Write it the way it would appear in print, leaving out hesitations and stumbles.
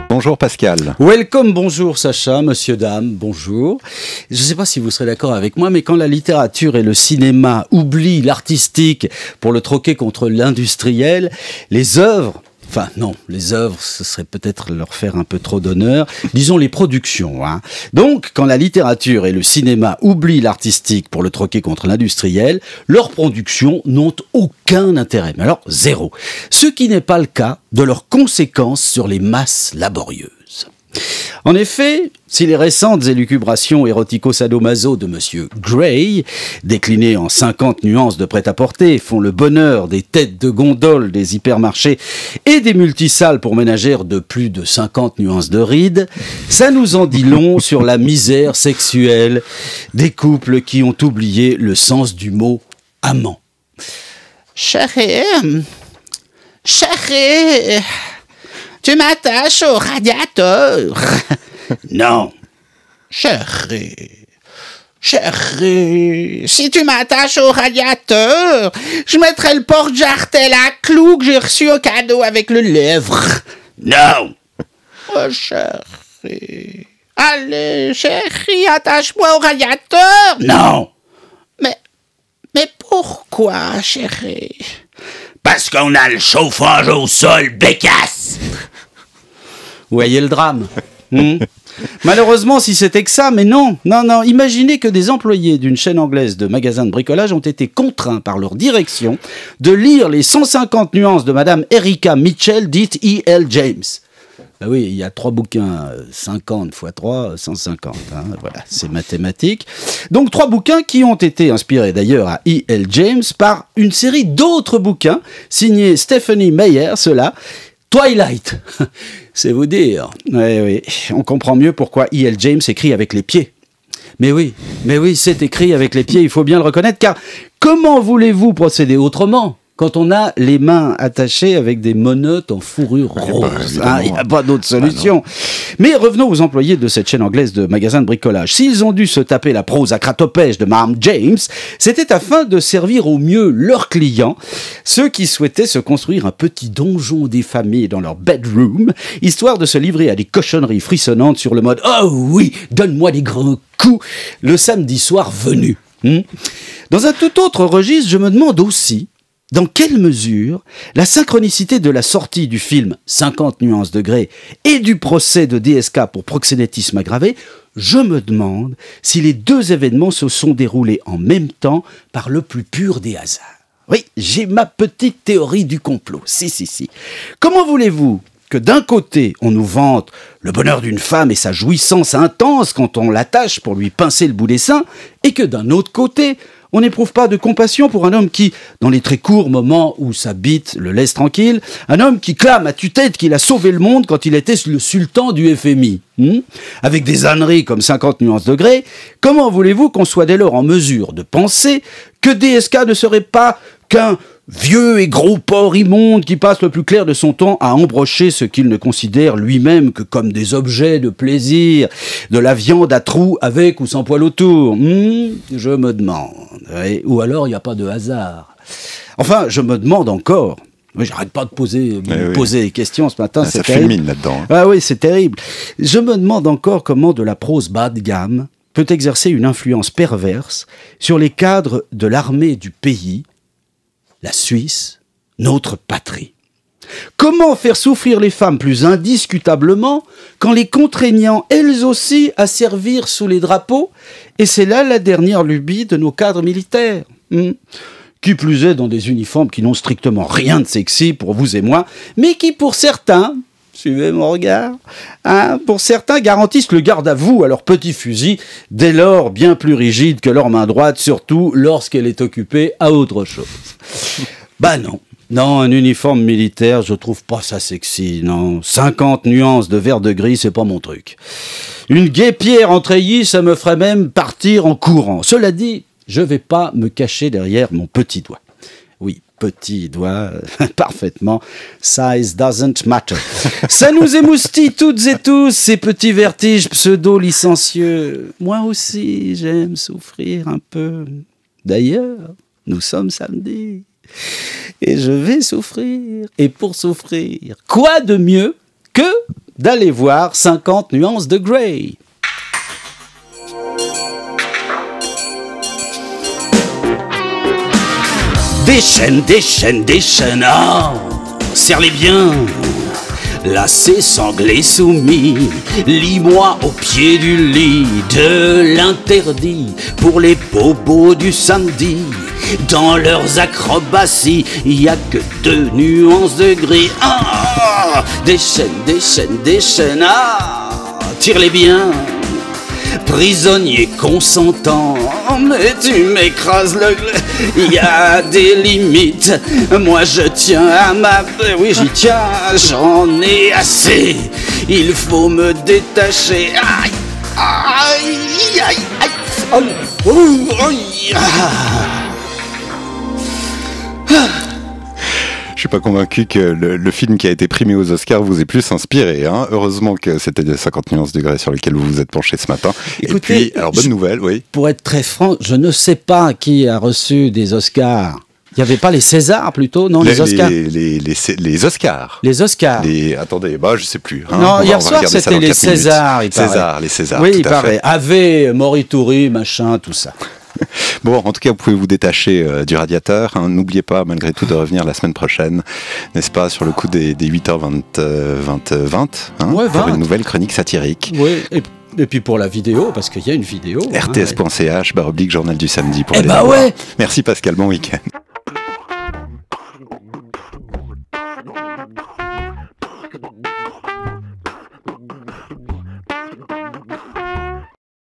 Bonjour Pascal. Welcome, bonjour Sacha, monsieur, dame, bonjour. Je ne sais pas si vous serez d'accord avec moi, mais quand la littérature et le cinéma oublient l'artistique pour le troquer contre l'industriel, les œuvres, ce serait peut-être leur faire un peu trop d'honneur. Disons les productions. Donc, quand la littérature et le cinéma oublient l'artistique pour le troquer contre l'industriel, leurs productions n'ont aucun intérêt. Mais alors, zéro. Ce qui n'est pas le cas de leurs conséquences sur les masses laborieuses. En effet, si les récentes élucubrations érotico-sadomaso de Monsieur Gray, déclinées en 50 nuances de prêt-à-porter, font le bonheur des têtes de gondole des hypermarchés et des multisalles pour ménagères de plus de 50 nuances de rides, ça nous en dit long sur la misère sexuelle des couples qui ont oublié le sens du mot amant. Chérie, tu m'attaches au radiateur. Non. Chérie, si tu m'attaches au radiateur, je mettrai le porte-jartel à clous que j'ai reçu au cadeau avec le lèvre. Non. Oh, chérie. Allez, chérie, attache-moi au radiateur. Non. Mais pourquoi, chérie? Parce qu'on a le chauffage au sol, bécasse. Vous voyez le drame. Malheureusement, si c'était que ça, mais non. Imaginez que des employés d'une chaîne anglaise de magasins de bricolage ont été contraints par leur direction de lire les 150 nuances de Madame Erika Mitchell, dite E.L. James. Ben oui, il y a 3 bouquins, 50 x 3, 150. Voilà, c'est mathématique. Donc 3 bouquins qui ont été inspirés d'ailleurs à E.L. James par une série d'autres bouquins signés Stephanie Meyer, ceux-là. Twilight, c'est vous dire. Oui, on comprend mieux pourquoi E.L. James écrit avec les pieds. Mais oui, c'est écrit avec les pieds, il faut bien le reconnaître, car comment voulez-vous procéder autrement quand on a les mains attachées avec des menottes en fourrure rose? Il n'y a pas d'autre solution. Mais revenons aux employés de cette chaîne anglaise de magasins de bricolage. S'ils ont dû se taper la prose à cratopège de Mme James, c'était afin de servir au mieux leurs clients, ceux qui souhaitaient se construire un petit donjon des familles dans leur bedroom, histoire de se livrer à des cochonneries frissonnantes sur le mode « Oh oui, donne-moi des grands coups !» le samedi soir venu. Dans un tout autre registre, je me demande aussi dans quelle mesure la synchronicité de la sortie du film 50 nuances de Grey et du procès de DSK pour proxénétisme aggravé, je me demande si les deux événements se sont déroulés en même temps par le plus pur des hasards. Oui, j'ai ma petite théorie du complot. Si. Comment voulez-vous que d'un côté, on nous vante le bonheur d'une femme et sa jouissance intense quand on l'attache pour lui pincer le bout des seins, et que d'un autre côté, on n'éprouve pas de compassion pour un homme qui, dans les très courts moments où sa bite le laisse tranquille, un homme qui clame à tue-tête qu'il a sauvé le monde quand il était le sultan du FMI. Avec des âneries comme 50 nuances de Grey, comment voulez-vous qu'on soit dès lors en mesure de penser que DSK ne serait pas qu'un vieux et gros porc immonde qui passe le plus clair de son temps à embrocher ce qu'il ne considère lui-même que comme des objets de plaisir, de la viande à trous avec ou sans poil autour? Je me demande. Ou alors il n'y a pas de hasard. Enfin, je me demande encore. Oui, j'arrête pas de poser des questions ce matin, c'est terrible. Ça fulmine là-dedans. Ah oui, c'est terrible. Je me demande encore comment de la prose bas de gamme peut exercer une influence perverse sur les cadres de l'armée du pays, la Suisse, notre patrie. Comment faire souffrir les femmes plus indiscutablement qu'en les contraignant elles aussi à servir sous les drapeaux? Et c'est là la dernière lubie de nos cadres militaires. Qui plus est dans des uniformes qui n'ont strictement rien de sexy pour vous et moi, mais qui pour certains, suivez mon regard, pour certains garantissent le garde à vous à leur petit fusil, dès lors bien plus rigide que leur main droite, surtout lorsqu'elle est occupée à autre chose. Non, un uniforme militaire, je trouve pas ça sexy, non. 50 nuances de vert de gris, c'est pas mon truc. Une guêpière en treillis, ça me ferait même partir en courant. Cela dit, je vais pas me cacher derrière mon petit doigt. Oui, petit doigt, parfaitement. Size doesn't matter. Ça nous émoustille toutes et tous, ces petits vertiges pseudo-licencieux. Moi aussi, j'aime souffrir un peu. D'ailleurs, nous sommes samedi. Et je vais souffrir. Et pour souffrir, quoi de mieux que d'aller voir 50 nuances de Grey? Des chaînes, ah, serre-les bien. Lacé, sanglé, soumis, lis-moi au pied du lit de l'interdit pour les bobos du samedi. Dans leurs acrobaties, y a que 2 nuances de gris. Ah, des chaînes, ah, tire-les bien. Prisonnier consentant, mais tu m'écrases le... Il y a des limites, moi je tiens à ma... Oui, j'y tiens, j'en ai assez. Il faut me détacher. Aïe, aïe, aïe, aïe. Aïe, Je suis pas convaincu que le film qui a été primé aux Oscars vous ait plus inspiré. Hein. Heureusement que c'était des 50 nuances de Grey sur lesquelles vous vous êtes penché ce matin. Écoutez, et puis, alors bonne nouvelle, oui. Pour être très franc, je ne sais pas qui a reçu des Oscars. Il n'y avait pas les Césars plutôt, non, les Oscars. Les Oscars. Les Oscars. Attendez, je sais plus. Hein. Non, hier soir c'était les Césars, il paraît. Les Césars. Oui, tout il à paraît. fait. Ave, Morituri, machin, tout ça. Bon, en tout cas, vous pouvez vous détacher du radiateur. Hein. N'oubliez pas, malgré tout, de revenir la semaine prochaine, n'est-ce pas, sur le coup des 8h20, hein, Ouais, pour 20. une nouvelle chronique satirique. Oui, et puis pour la vidéo, parce qu'il y a une vidéo. rts.ch, /journal du samedi pour Eh aller bah la voir. ouais. Merci Pascal, bon week-end.